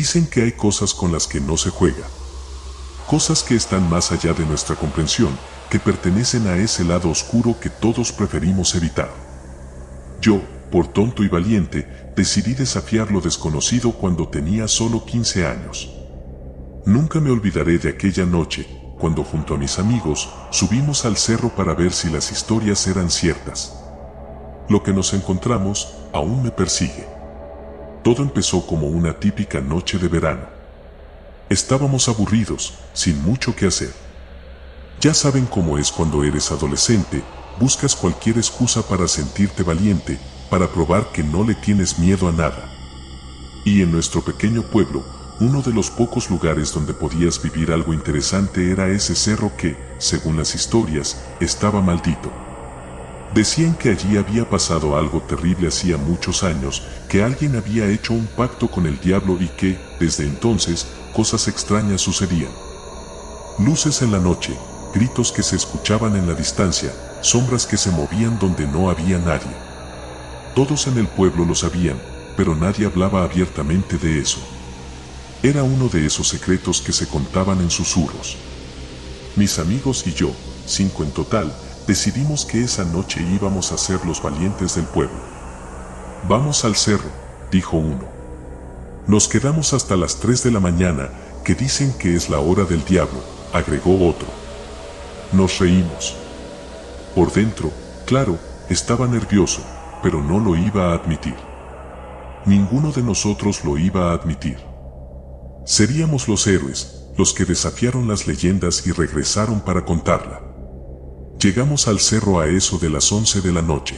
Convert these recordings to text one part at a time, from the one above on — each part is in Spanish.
Dicen que hay cosas con las que no se juega. Cosas que están más allá de nuestra comprensión, que pertenecen a ese lado oscuro que todos preferimos evitar. Yo, por tonto y valiente, decidí desafiar lo desconocido cuando tenía solo 15 años. Nunca me olvidaré de aquella noche, cuando junto a mis amigos subimos al cerro para ver si las historias eran ciertas. Lo que nos encontramos aún me persigue. Todo empezó como una típica noche de verano. Estábamos aburridos, sin mucho que hacer. Ya saben cómo es cuando eres adolescente, buscas cualquier excusa para sentirte valiente, para probar que no le tienes miedo a nada. Y en nuestro pequeño pueblo, uno de los pocos lugares donde podías vivir algo interesante era ese cerro que, según las historias, estaba maldito. Decían que allí había pasado algo terrible hacía muchos años, que alguien había hecho un pacto con el diablo y que, desde entonces, cosas extrañas sucedían. Luces en la noche, gritos que se escuchaban en la distancia, sombras que se movían donde no había nadie. Todos en el pueblo lo sabían, pero nadie hablaba abiertamente de eso. Era uno de esos secretos que se contaban en susurros. Mis amigos y yo, 5 en total, decidimos que esa noche íbamos a ser los valientes del pueblo. Vamos al cerro, dijo uno. Nos quedamos hasta las 3 de la mañana, que dicen que es la hora del diablo, agregó otro. Nos reímos. Por dentro, claro, estaba nervioso, pero no lo iba a admitir. Ninguno de nosotros lo iba a admitir. Seríamos los héroes, los que desafiaron las leyendas y regresaron para contarla. Llegamos al cerro a eso de las 11 de la noche.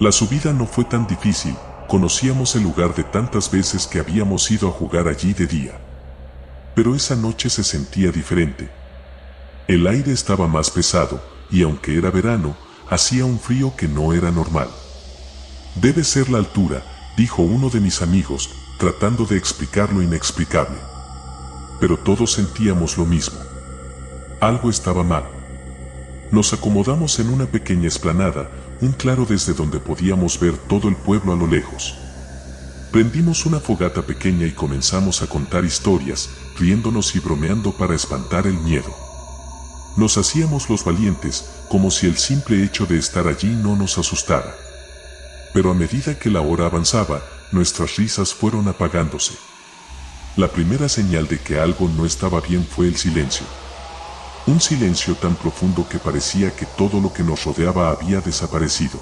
La subida no fue tan difícil, conocíamos el lugar de tantas veces que habíamos ido a jugar allí de día. Pero esa noche se sentía diferente. El aire estaba más pesado, y aunque era verano, hacía un frío que no era normal. Debe ser la altura, dijo uno de mis amigos, tratando de explicar lo inexplicable. Pero todos sentíamos lo mismo. Algo estaba mal. Nos acomodamos en una pequeña explanada, un claro desde donde podíamos ver todo el pueblo a lo lejos. Prendimos una fogata pequeña y comenzamos a contar historias, riéndonos y bromeando para espantar el miedo. Nos hacíamos los valientes, como si el simple hecho de estar allí no nos asustara. Pero a medida que la hora avanzaba, nuestras risas fueron apagándose. La primera señal de que algo no estaba bien fue el silencio. Un silencio tan profundo que parecía que todo lo que nos rodeaba había desaparecido.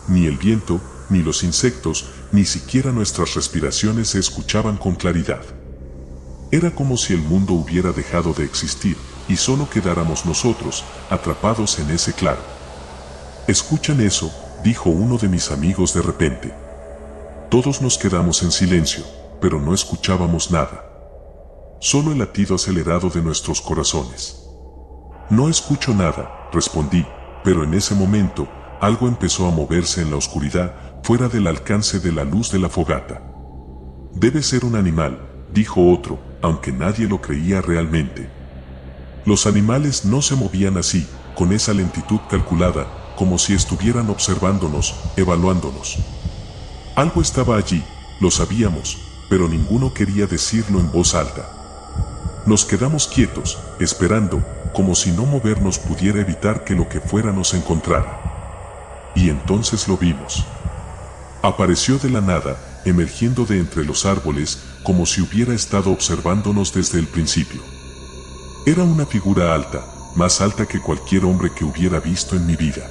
Ni el viento, ni los insectos, ni siquiera nuestras respiraciones se escuchaban con claridad. Era como si el mundo hubiera dejado de existir y solo quedáramos nosotros, atrapados en ese claro. «¿Escuchan eso?», dijo uno de mis amigos de repente. Todos nos quedamos en silencio, pero no escuchábamos nada. Solo el latido acelerado de nuestros corazones. No escucho nada, respondí, pero en ese momento, algo empezó a moverse en la oscuridad, fuera del alcance de la luz de la fogata. Debe ser un animal, dijo otro, aunque nadie lo creía realmente. Los animales no se movían así, con esa lentitud calculada, como si estuvieran observándonos, evaluándonos. Algo estaba allí, lo sabíamos, pero ninguno quería decirlo en voz alta. Nos quedamos quietos, esperando, como si no movernos pudiera evitar que lo que fuera nos encontrara. Y entonces lo vimos. Apareció de la nada, emergiendo de entre los árboles, como si hubiera estado observándonos desde el principio. Era una figura alta, más alta que cualquier hombre que hubiera visto en mi vida.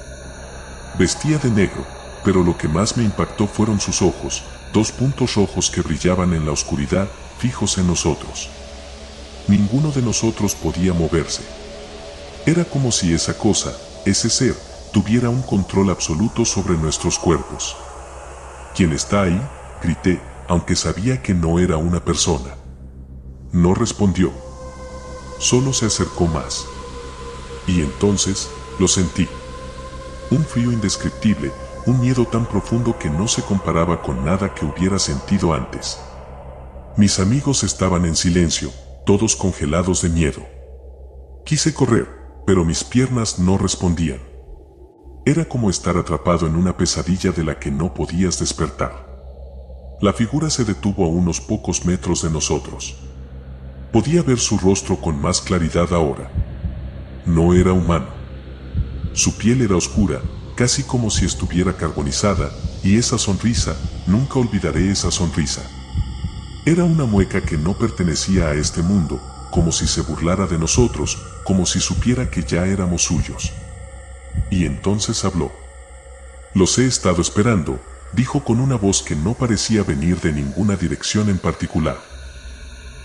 Vestía de negro, pero lo que más me impactó fueron sus ojos, 2 puntos rojos que brillaban en la oscuridad, fijos en nosotros. Ninguno de nosotros podía moverse. Era como si esa cosa, ese ser, tuviera un control absoluto sobre nuestros cuerpos. «¿Quién está ahí?», grité, aunque sabía que no era una persona. No respondió. Solo se acercó más. Y entonces, lo sentí. Un frío indescriptible, un miedo tan profundo que no se comparaba con nada que hubiera sentido antes. Mis amigos estaban en silencio, todos congelados de miedo. Quise correr, pero mis piernas no respondían. Era como estar atrapado en una pesadilla de la que no podías despertar. La figura se detuvo a unos pocos metros de nosotros. Podía ver su rostro con más claridad ahora. No era humano. Su piel era oscura, casi como si estuviera carbonizada, y esa sonrisa, nunca olvidaré esa sonrisa. Era una mueca que no pertenecía a este mundo, como si se burlara de nosotros, como si supiera que ya éramos suyos. Y entonces habló. Los he estado esperando, dijo con una voz que no parecía venir de ninguna dirección en particular.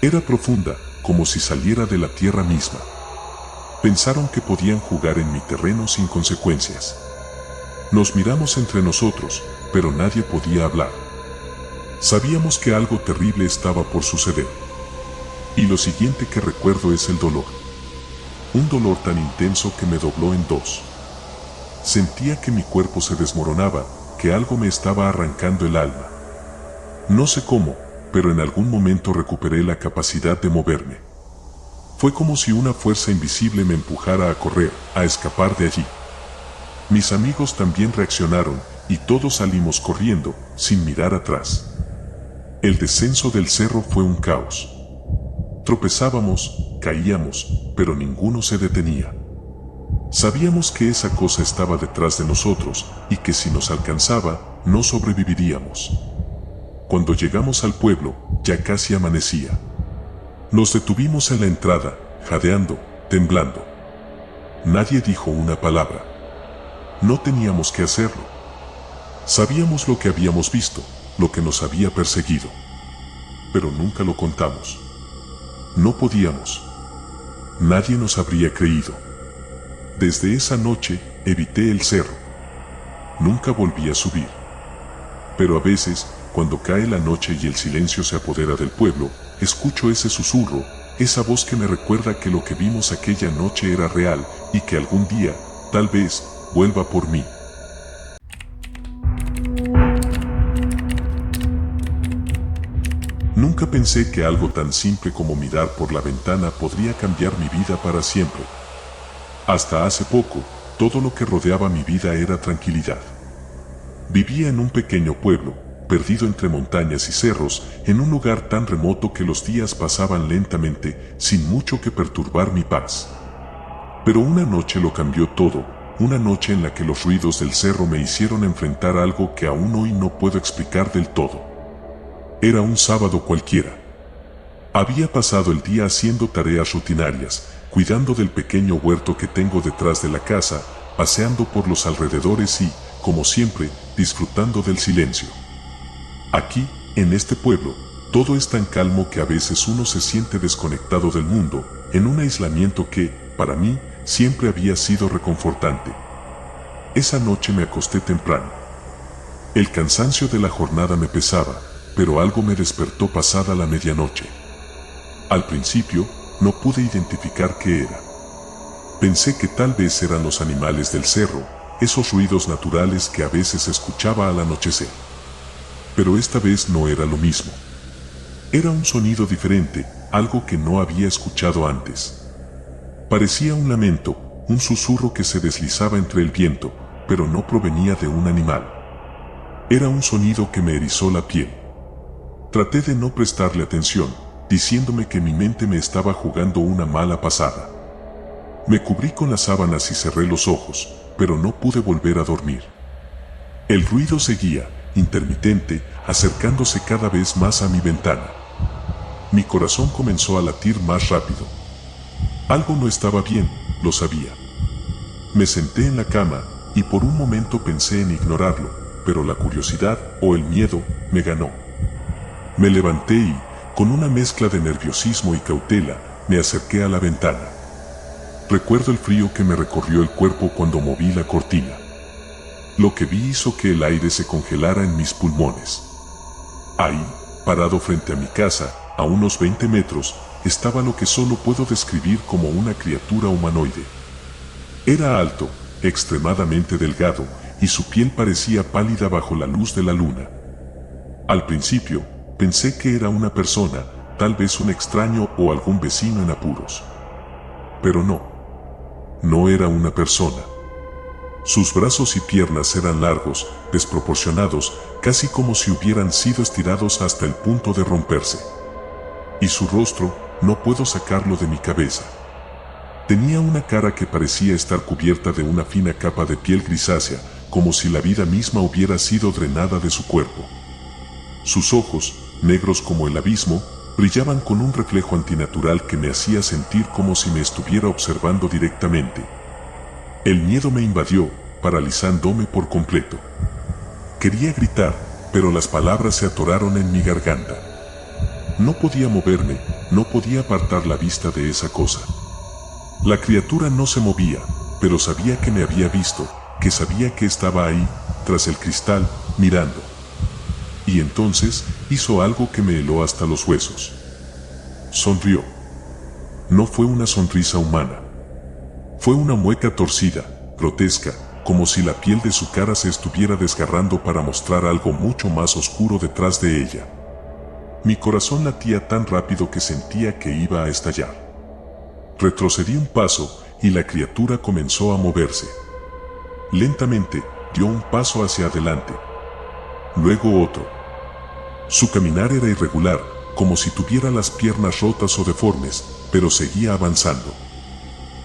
Era profunda, como si saliera de la tierra misma. Pensaron que podían jugar en mi terreno sin consecuencias. Nos miramos entre nosotros, pero nadie podía hablar. Sabíamos que algo terrible estaba por suceder. Y lo siguiente que recuerdo es el dolor. Un dolor tan intenso que me dobló en dos. Sentía que mi cuerpo se desmoronaba, que algo me estaba arrancando el alma. No sé cómo, pero en algún momento recuperé la capacidad de moverme. Fue como si una fuerza invisible me empujara a correr, a escapar de allí. Mis amigos también reaccionaron, y todos salimos corriendo, sin mirar atrás. El descenso del cerro fue un caos. Tropezábamos, caíamos, pero ninguno se detenía. Sabíamos que esa cosa estaba detrás de nosotros, y que si nos alcanzaba, no sobreviviríamos. Cuando llegamos al pueblo, ya casi amanecía. Nos detuvimos en la entrada, jadeando, temblando. Nadie dijo una palabra. No teníamos que hacerlo. Sabíamos lo que habíamos visto, lo que nos había perseguido. Pero nunca lo contamos. No podíamos. Nadie nos habría creído. Desde esa noche, evité el cerro. Nunca volví a subir. Pero a veces, cuando cae la noche y el silencio se apodera del pueblo, escucho ese susurro, esa voz que me recuerda que lo que vimos aquella noche era real y que algún día, tal vez, vuelva por mí. Nunca pensé que algo tan simple como mirar por la ventana podría cambiar mi vida para siempre. Hasta hace poco, todo lo que rodeaba mi vida era tranquilidad. Vivía en un pequeño pueblo, perdido entre montañas y cerros, en un lugar tan remoto que los días pasaban lentamente, sin mucho que perturbar mi paz. Pero una noche lo cambió todo, una noche en la que los ruidos del cerro me hicieron enfrentar algo que aún hoy no puedo explicar del todo. Era un sábado cualquiera. Había pasado el día haciendo tareas rutinarias, cuidando del pequeño huerto que tengo detrás de la casa, paseando por los alrededores y, como siempre, disfrutando del silencio. Aquí, en este pueblo, todo es tan calmo que a veces uno se siente desconectado del mundo, en un aislamiento que, para mí, siempre había sido reconfortante. Esa noche me acosté temprano. El cansancio de la jornada me pesaba, pero algo me despertó pasada la medianoche. Al principio, no pude identificar qué era. Pensé que tal vez eran los animales del cerro, esos ruidos naturales que a veces escuchaba al anochecer. Pero esta vez no era lo mismo. Era un sonido diferente, algo que no había escuchado antes. Parecía un lamento, un susurro que se deslizaba entre el viento, pero no provenía de un animal. Era un sonido que me erizó la piel. Traté de no prestarle atención, diciéndome que mi mente me estaba jugando una mala pasada. Me cubrí con las sábanas y cerré los ojos, pero no pude volver a dormir. El ruido seguía, intermitente, acercándose cada vez más a mi ventana. Mi corazón comenzó a latir más rápido. Algo no estaba bien, lo sabía. Me senté en la cama, y por un momento pensé en ignorarlo, pero la curiosidad, o el miedo, me ganó. Me levanté y, con una mezcla de nerviosismo y cautela, me acerqué a la ventana. Recuerdo el frío que me recorrió el cuerpo cuando moví la cortina. Lo que vi hizo que el aire se congelara en mis pulmones. Ahí, parado frente a mi casa, a unos 20 metros, estaba lo que solo puedo describir como una criatura humanoide. Era alto, extremadamente delgado, y su piel parecía pálida bajo la luz de la luna. Al principio, pensé que era una persona, tal vez un extraño o algún vecino en apuros. Pero no. No era una persona. Sus brazos y piernas eran largos, desproporcionados, casi como si hubieran sido estirados hasta el punto de romperse. Y su rostro, no puedo sacarlo de mi cabeza. Tenía una cara que parecía estar cubierta de una fina capa de piel grisácea, como si la vida misma hubiera sido drenada de su cuerpo. Sus ojos, negros como el abismo, brillaban con un reflejo antinatural que me hacía sentir como si me estuviera observando directamente. El miedo me invadió, paralizándome por completo. Quería gritar, pero las palabras se atoraron en mi garganta. No podía moverme, no podía apartar la vista de esa cosa. La criatura no se movía, pero sabía que me había visto, que sabía que estaba ahí, tras el cristal, mirando. Y entonces hizo algo que me heló hasta los huesos. Sonrió. No fue una sonrisa humana. Fue una mueca torcida, grotesca, como si la piel de su cara se estuviera desgarrando para mostrar algo mucho más oscuro detrás de ella. Mi corazón latía tan rápido que sentía que iba a estallar. Retrocedí un paso y la criatura comenzó a moverse. Lentamente dio un paso hacia adelante. Luego otro. Su caminar era irregular, como si tuviera las piernas rotas o deformes, pero seguía avanzando.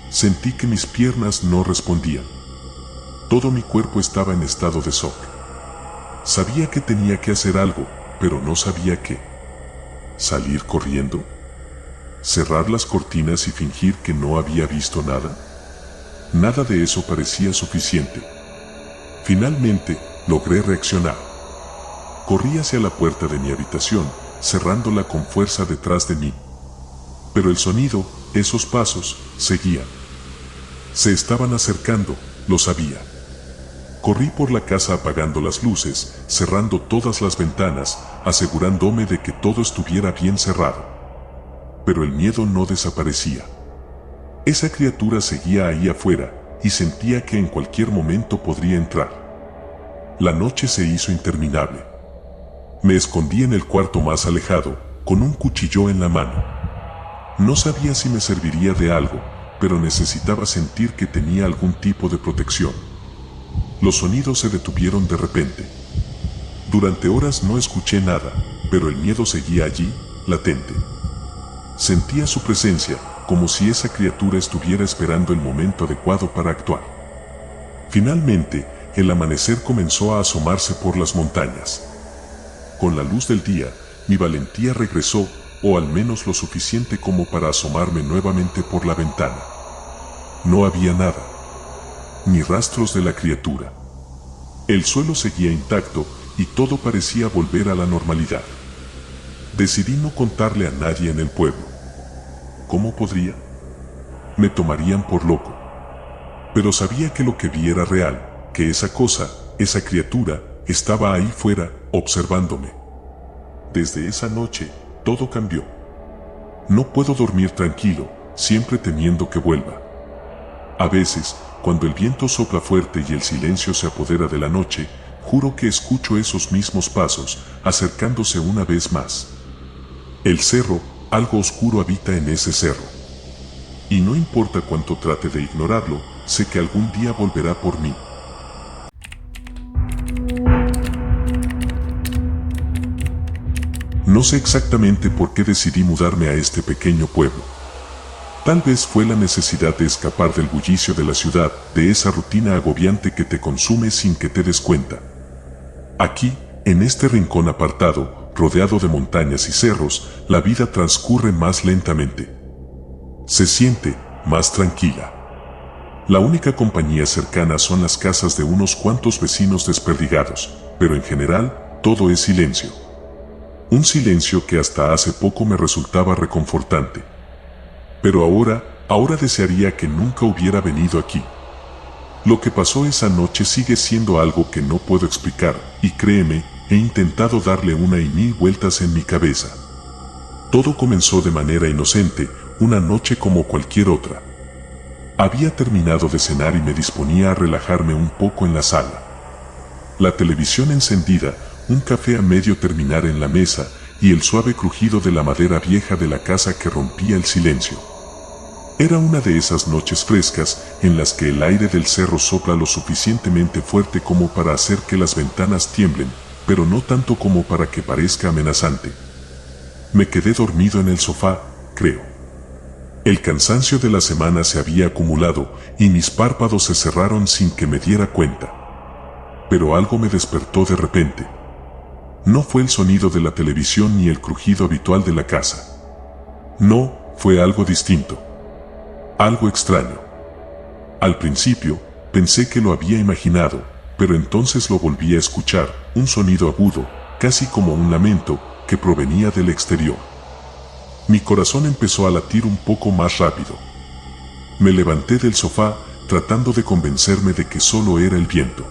Sentí que mis piernas no respondían. Todo mi cuerpo estaba en estado de shock. Sabía que tenía que hacer algo, pero no sabía qué. ¿Salir corriendo? ¿Cerrar las cortinas y fingir que no había visto nada? Nada de eso parecía suficiente. Finalmente, logré reaccionar. Corrí hacia la puerta de mi habitación, cerrándola con fuerza detrás de mí. Pero el sonido, esos pasos, seguían. Se estaban acercando, lo sabía. Corrí por la casa apagando las luces, cerrando todas las ventanas, asegurándome de que todo estuviera bien cerrado. Pero el miedo no desaparecía. Esa criatura seguía ahí afuera, y sentía que en cualquier momento podría entrar. La noche se hizo interminable. Me escondí en el cuarto más alejado, con un cuchillo en la mano. No sabía si me serviría de algo, pero necesitaba sentir que tenía algún tipo de protección. Los sonidos se detuvieron de repente. Durante horas no escuché nada, pero el miedo seguía allí, latente. Sentía su presencia, como si esa criatura estuviera esperando el momento adecuado para actuar. Finalmente, el amanecer comenzó a asomarse por las montañas. Con la luz del día, mi valentía regresó, o al menos lo suficiente como para asomarme nuevamente por la ventana. No había nada, ni rastros de la criatura. El suelo seguía intacto y todo parecía volver a la normalidad. Decidí no contarle a nadie en el pueblo. ¿Cómo podría? Me tomarían por loco. Pero sabía que lo que vi era real, que esa cosa, esa criatura, estaba ahí fuera, observándome. Desde esa noche, todo cambió. No puedo dormir tranquilo, siempre temiendo que vuelva. A veces, cuando el viento sopla fuerte y el silencio se apodera de la noche, juro que escucho esos mismos pasos, acercándose una vez más. El cerro, algo oscuro habita en ese cerro. Y no importa cuánto trate de ignorarlo, sé que algún día volverá por mí. No sé exactamente por qué decidí mudarme a este pequeño pueblo. Tal vez fue la necesidad de escapar del bullicio de la ciudad, de esa rutina agobiante que te consume sin que te des cuenta. Aquí, en este rincón apartado, rodeado de montañas y cerros, la vida transcurre más lentamente. Se siente más tranquila. La única compañía cercana son las casas de unos cuantos vecinos desperdigados, pero en general, todo es silencio. Un silencio que hasta hace poco me resultaba reconfortante. Pero ahora desearía que nunca hubiera venido aquí. Lo que pasó esa noche sigue siendo algo que no puedo explicar, y créeme, he intentado darle una y mil vueltas en mi cabeza. Todo comenzó de manera inocente, una noche como cualquier otra. Había terminado de cenar y me disponía a relajarme un poco en la sala. La televisión encendida, un café a medio terminar en la mesa, y el suave crujido de la madera vieja de la casa que rompía el silencio. Era una de esas noches frescas en las que el aire del cerro sopla lo suficientemente fuerte como para hacer que las ventanas tiemblen, pero no tanto como para que parezca amenazante. Me quedé dormido en el sofá, creo. El cansancio de la semana se había acumulado y mis párpados se cerraron sin que me diera cuenta. Pero algo me despertó de repente. No fue el sonido de la televisión ni el crujido habitual de la casa. No, fue algo distinto. Algo extraño. Al principio, pensé que lo había imaginado, pero entonces lo volví a escuchar, un sonido agudo, casi como un lamento, que provenía del exterior. Mi corazón empezó a latir un poco más rápido. Me levanté del sofá, tratando de convencerme de que solo era el viento.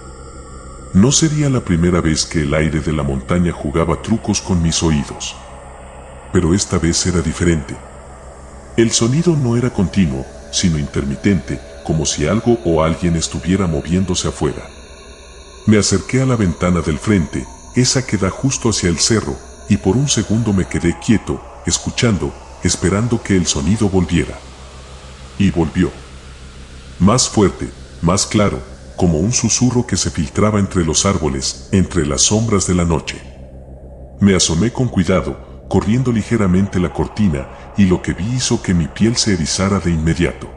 No sería la primera vez que el aire de la montaña jugaba trucos con mis oídos. Pero esta vez era diferente. El sonido no era continuo, sino intermitente, como si algo o alguien estuviera moviéndose afuera. Me acerqué a la ventana del frente, esa que da justo hacia el cerro, y por un segundo me quedé quieto, escuchando, esperando que el sonido volviera. Y volvió. Más fuerte, más claro, como un susurro que se filtraba entre los árboles, entre las sombras de la noche. Me asomé con cuidado, corriendo ligeramente la cortina, y lo que vi hizo que mi piel se erizara de inmediato.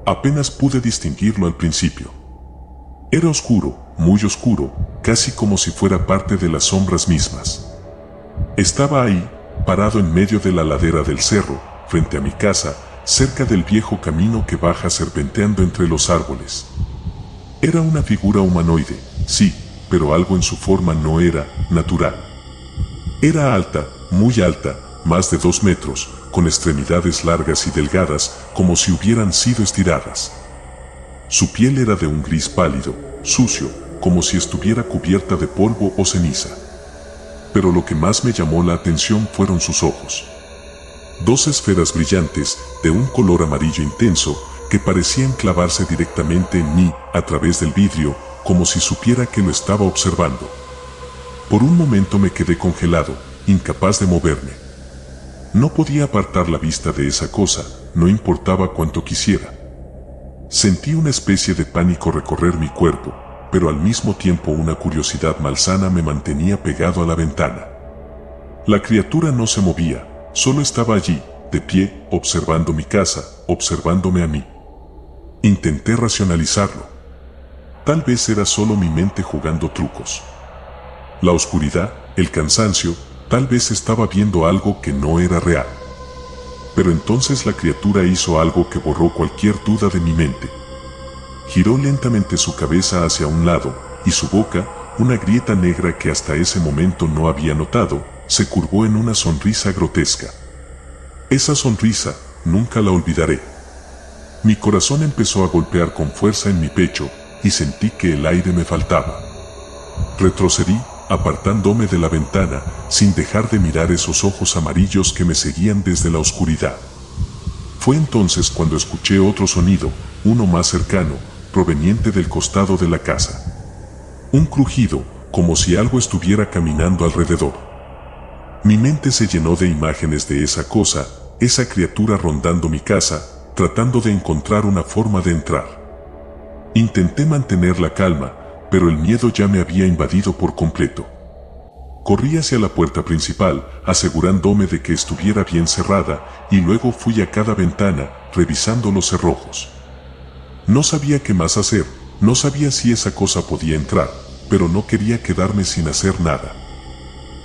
Apenas pude distinguirlo al principio. Era oscuro, muy oscuro, casi como si fuera parte de las sombras mismas. Estaba ahí, parado en medio de la ladera del cerro, frente a mi casa, cerca del viejo camino que baja serpenteando entre los árboles. Era una figura humanoide, sí, pero algo en su forma no era natural. Era alta, muy alta, más de 2 metros, con extremidades largas y delgadas, como si hubieran sido estiradas. Su piel era de un gris pálido, sucio, como si estuviera cubierta de polvo o ceniza. Pero lo que más me llamó la atención fueron sus ojos. 2 esferas brillantes, de un color amarillo intenso, que parecían clavarse directamente en mí, a través del vidrio, como si supiera que lo estaba observando. Por un momento me quedé congelado, incapaz de moverme. No podía apartar la vista de esa cosa, no importaba cuánto quisiera. Sentí una especie de pánico recorrer mi cuerpo, pero al mismo tiempo una curiosidad malsana me mantenía pegado a la ventana. La criatura no se movía, solo estaba allí, de pie, observando mi casa, observándome a mí. Intenté racionalizarlo. Tal vez era solo mi mente jugando trucos. La oscuridad, el cansancio, tal vez estaba viendo algo que no era real. Pero entonces la criatura hizo algo que borró cualquier duda de mi mente. Giró lentamente su cabeza hacia un lado, y su boca, una grieta negra que hasta ese momento no había notado, se curvó en una sonrisa grotesca. Esa sonrisa, nunca la olvidaré. Mi corazón empezó a golpear con fuerza en mi pecho, y sentí que el aire me faltaba. Retrocedí, apartándome de la ventana, sin dejar de mirar esos ojos amarillos que me seguían desde la oscuridad. Fue entonces cuando escuché otro sonido, uno más cercano, proveniente del costado de la casa. Un crujido, como si algo estuviera caminando alrededor. Mi mente se llenó de imágenes de esa cosa, esa criatura rondando mi casa, tratando de encontrar una forma de entrar. Intenté mantener la calma, pero el miedo ya me había invadido por completo. Corrí hacia la puerta principal, asegurándome de que estuviera bien cerrada, y luego fui a cada ventana, revisando los cerrojos. No sabía qué más hacer, no sabía si esa cosa podía entrar, pero no quería quedarme sin hacer nada.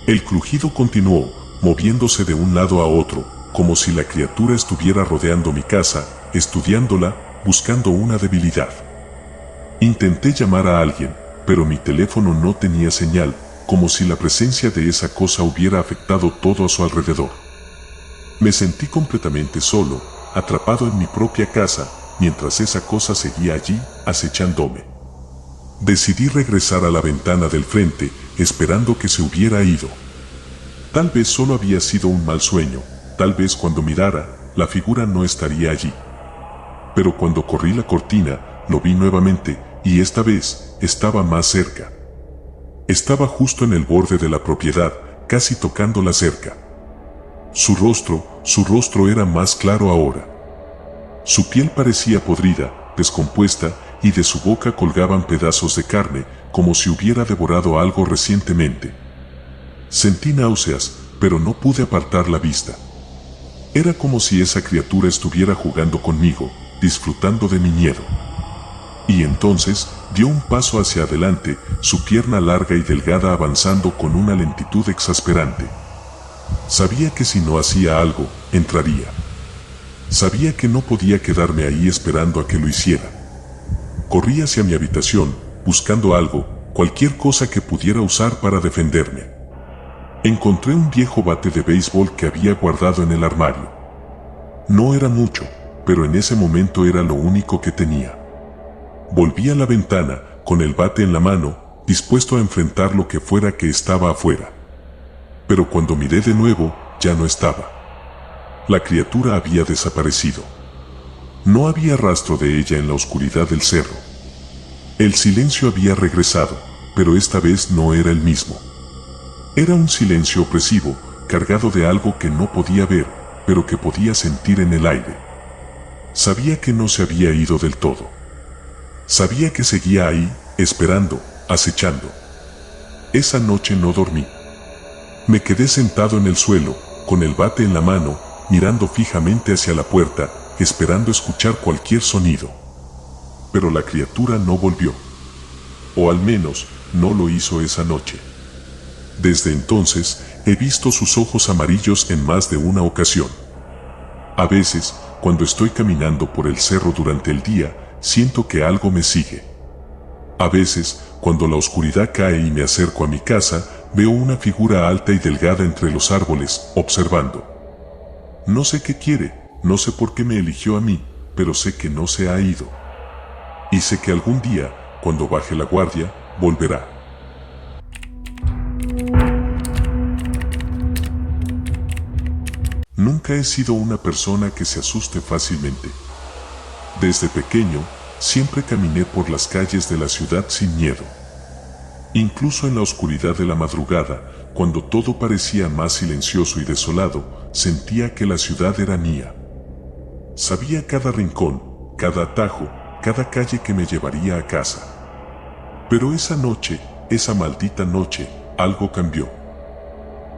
El crujido continuó, moviéndose de un lado a otro, como si la criatura estuviera rodeando mi casa, estudiándola, buscando una debilidad. Intenté llamar a alguien, pero mi teléfono no tenía señal, como si la presencia de esa cosa hubiera afectado todo a su alrededor. Me sentí completamente solo, atrapado en mi propia casa, mientras esa cosa seguía allí, acechándome. Decidí regresar a la ventana del frente, esperando que se hubiera ido. Tal vez solo había sido un mal sueño, tal vez cuando mirara, la figura no estaría allí. Pero cuando corrí la cortina, lo vi nuevamente, y esta vez, estaba más cerca. Estaba justo en el borde de la propiedad, casi tocando la cerca. Su rostro era más claro ahora. Su piel parecía podrida, descompuesta, y de su boca colgaban pedazos de carne, como si hubiera devorado algo recientemente. Sentí náuseas, pero no pude apartar la vista. Era como si esa criatura estuviera jugando conmigo, disfrutando de mi miedo. Y entonces dio un paso hacia adelante, su pierna larga y delgada avanzando con una lentitud exasperante. Sabía que si no hacía algo, entraría. Sabía que no podía quedarme ahí esperando a que lo hiciera. Corrí hacia mi habitación, buscando algo, cualquier cosa que pudiera usar para defenderme. Encontré un viejo bate de béisbol que había guardado en el armario. No era mucho, pero en ese momento era lo único que tenía. Volví a la ventana, con el bate en la mano, dispuesto a enfrentar lo que fuera que estaba afuera. Pero cuando miré de nuevo, ya no estaba. La criatura había desaparecido. No había rastro de ella en la oscuridad del cerro. El silencio había regresado, pero esta vez no era el mismo. Era un silencio opresivo, cargado de algo que no podía ver, pero que podía sentir en el aire. Sabía que no se había ido del todo. Sabía que seguía ahí, esperando, acechando. Esa noche no dormí. Me quedé sentado en el suelo, con el bate en la mano, mirando fijamente hacia la puerta, esperando escuchar cualquier sonido. Pero la criatura no volvió. O al menos, no lo hizo esa noche. Desde entonces, he visto sus ojos amarillos en más de una ocasión. A veces, cuando estoy caminando por el cerro durante el día, siento que algo me sigue. A veces, cuando la oscuridad cae y me acerco a mi casa, veo una figura alta y delgada entre los árboles, observando. No sé qué quiere, no sé por qué me eligió a mí, pero sé que no se ha ido. Y sé que algún día, cuando baje la guardia, volverá. Nunca he sido una persona que se asuste fácilmente. Desde pequeño, siempre caminé por las calles de la ciudad sin miedo. Incluso en la oscuridad de la madrugada, cuando todo parecía más silencioso y desolado, sentía que la ciudad era mía. Sabía cada rincón, cada atajo, cada calle que me llevaría a casa. Pero esa noche, esa maldita noche, algo cambió.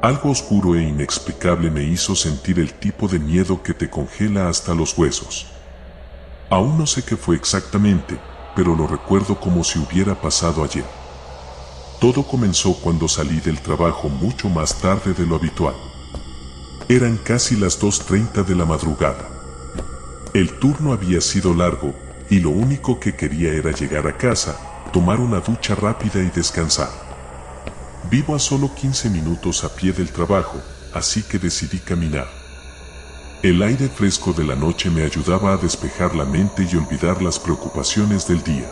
Algo oscuro e inexplicable me hizo sentir el tipo de miedo que te congela hasta los huesos. Aún no sé qué fue exactamente, pero lo recuerdo como si hubiera pasado ayer. Todo comenzó cuando salí del trabajo mucho más tarde de lo habitual. Eran casi las 2:30 de la madrugada. El turno había sido largo, y lo único que quería era llegar a casa, tomar una ducha rápida y descansar. Vivo a solo 15 minutos a pie del trabajo, así que decidí caminar. El aire fresco de la noche me ayudaba a despejar la mente y olvidar las preocupaciones del día.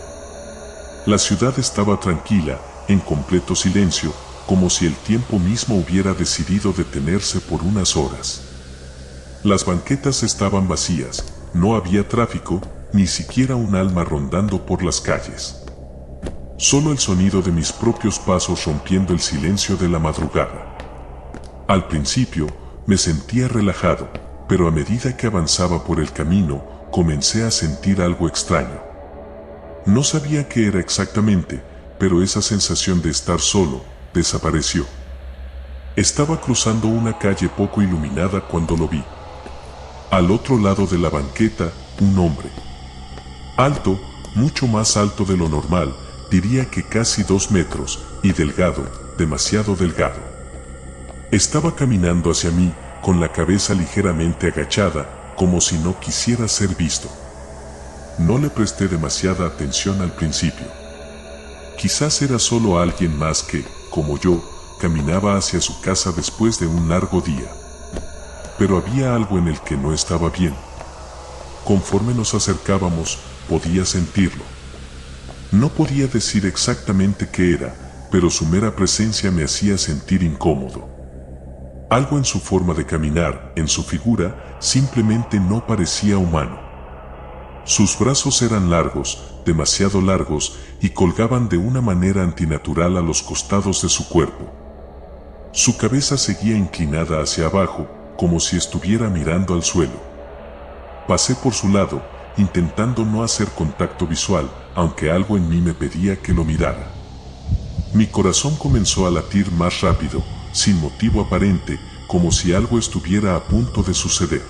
La ciudad estaba tranquila, en completo silencio, como si el tiempo mismo hubiera decidido detenerse por unas horas. Las banquetas estaban vacías, no había tráfico, ni siquiera un alma rondando por las calles. Solo el sonido de mis propios pasos rompiendo el silencio de la madrugada. Al principio, me sentía relajado, pero a medida que avanzaba por el camino, comencé a sentir algo extraño. No sabía qué era exactamente, pero esa sensación de estar solo, desapareció. Estaba cruzando una calle poco iluminada cuando lo vi. Al otro lado de la banqueta, un hombre. Alto, mucho más alto de lo normal, diría que casi 2 metros, y delgado, demasiado delgado. Estaba caminando hacia mí, con la cabeza ligeramente agachada, como si no quisiera ser visto. No le presté demasiada atención al principio. Quizás era solo alguien más que, como yo, caminaba hacia su casa después de un largo día. Pero había algo en el que no estaba bien. Conforme nos acercábamos, podía sentirlo. No podía decir exactamente qué era, pero su mera presencia me hacía sentir incómodo. Algo en su forma de caminar, en su figura, simplemente no parecía humano. Sus brazos eran largos, demasiado largos, y colgaban de una manera antinatural a los costados de su cuerpo. Su cabeza seguía inclinada hacia abajo, como si estuviera mirando al suelo. Pasé por su lado, intentando no hacer contacto visual, aunque algo en mí me pedía que lo mirara. Mi corazón comenzó a latir más rápido, sin motivo aparente, como si algo estuviera a punto de suceder.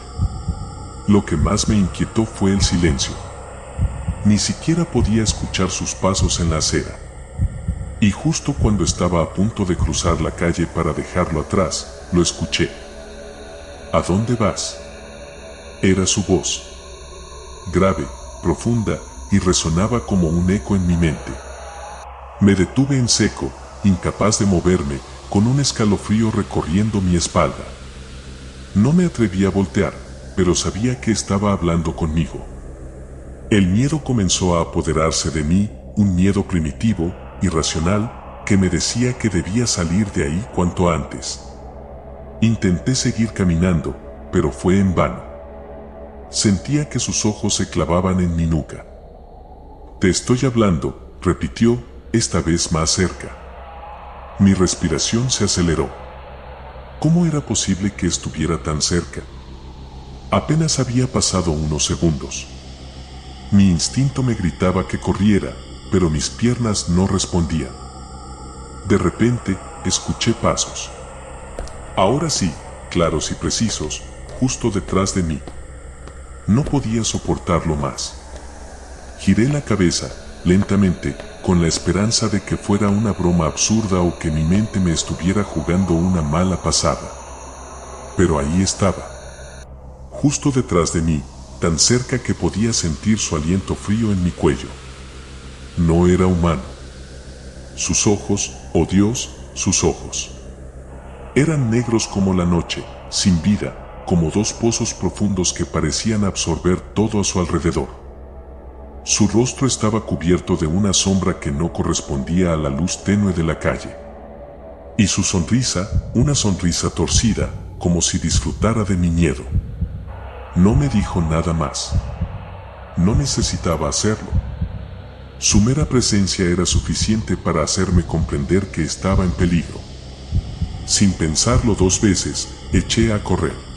Lo que más me inquietó fue el silencio. Ni siquiera podía escuchar sus pasos en la acera. Y justo cuando estaba a punto de cruzar la calle para dejarlo atrás, lo escuché. ¿A dónde vas? Era su voz. Grave, profunda, y resonaba como un eco en mi mente. Me detuve en seco, incapaz de moverme, con un escalofrío recorriendo mi espalda. No me atreví a voltear, pero sabía que estaba hablando conmigo. El miedo comenzó a apoderarse de mí, un miedo primitivo, irracional, que me decía que debía salir de ahí cuanto antes. Intenté seguir caminando, pero fue en vano. Sentía que sus ojos se clavaban en mi nuca. «Te estoy hablando», repitió, esta vez más cerca. Mi respiración se aceleró. ¿Cómo era posible que estuviera tan cerca? Apenas había pasado unos segundos. Mi instinto me gritaba que corriera, pero mis piernas no respondían. De repente, escuché pasos. Ahora sí, claros y precisos, justo detrás de mí. No podía soportarlo más. Giré la cabeza, lentamente, con la esperanza de que fuera una broma absurda o que mi mente me estuviera jugando una mala pasada. Pero ahí estaba. Justo detrás de mí, tan cerca que podía sentir su aliento frío en mi cuello. No era humano. Sus ojos, oh Dios, sus ojos. Eran negros como la noche, sin vida, como dos pozos profundos que parecían absorber todo a su alrededor. Su rostro estaba cubierto de una sombra que no correspondía a la luz tenue de la calle. Y su sonrisa, una sonrisa torcida, como si disfrutara de mi miedo. No me dijo nada más. No necesitaba hacerlo. Su mera presencia era suficiente para hacerme comprender que estaba en peligro. Sin pensarlo dos veces, eché a correr.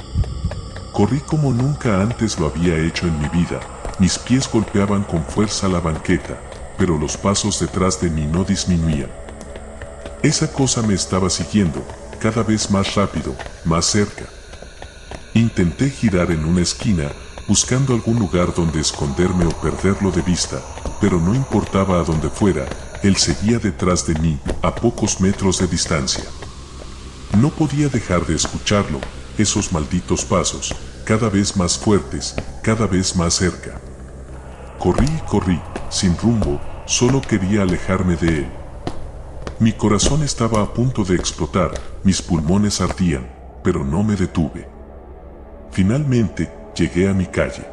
Corrí como nunca antes lo había hecho en mi vida. Mis pies golpeaban con fuerza la banqueta, pero los pasos detrás de mí no disminuían. Esa cosa me estaba siguiendo, cada vez más rápido, más cerca. Intenté girar en una esquina, buscando algún lugar donde esconderme o perderlo de vista, pero no importaba a dónde fuera, él seguía detrás de mí, a pocos metros de distancia. No podía dejar de escucharlo, esos malditos pasos, cada vez más fuertes, cada vez más cerca. Corrí y corrí, sin rumbo, solo quería alejarme de él. Mi corazón estaba a punto de explotar, mis pulmones ardían, pero no me detuve. Finalmente, llegué a mi calle.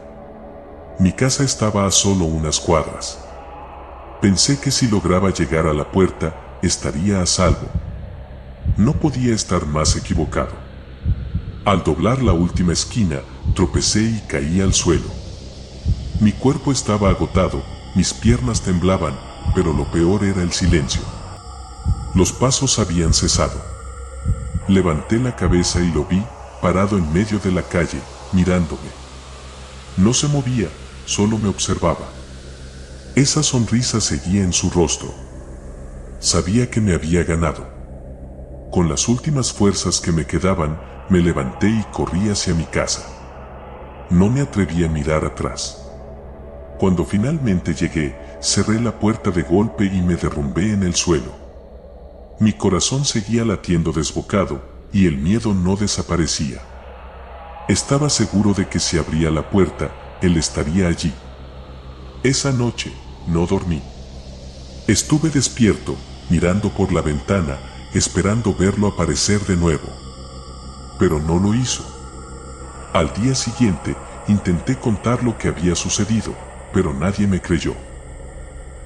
Mi casa estaba a solo unas cuadras. Pensé que si lograba llegar a la puerta, estaría a salvo. No podía estar más equivocado. Al doblar la última esquina, tropecé y caí al suelo. Mi cuerpo estaba agotado, mis piernas temblaban, pero lo peor era el silencio. Los pasos habían cesado. Levanté la cabeza y lo vi, parado en medio de la calle, mirándome. No se movía, solo me observaba. Esa sonrisa seguía en su rostro. Sabía que me había ganado. Con las últimas fuerzas que me quedaban, me levanté y corrí hacia mi casa. No me atreví a mirar atrás. Cuando finalmente llegué, cerré la puerta de golpe y me derrumbé en el suelo. Mi corazón seguía latiendo desbocado, y el miedo no desaparecía. Estaba seguro de que si abría la puerta, él estaría allí. Esa noche, no dormí. Estuve despierto, mirando por la ventana, esperando verlo aparecer de nuevo. Pero no lo hizo. Al día siguiente, intenté contar lo que había sucedido, pero nadie me creyó.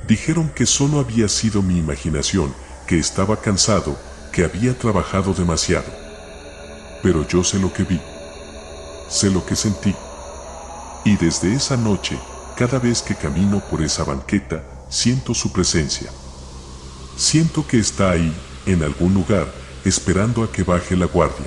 Dijeron que solo había sido mi imaginación, que estaba cansado, que había trabajado demasiado. Pero yo sé lo que vi. Sé lo que sentí. Y desde esa noche, cada vez que camino por esa banqueta, siento su presencia. Siento que está ahí, en algún lugar, esperando a que baje la guardia.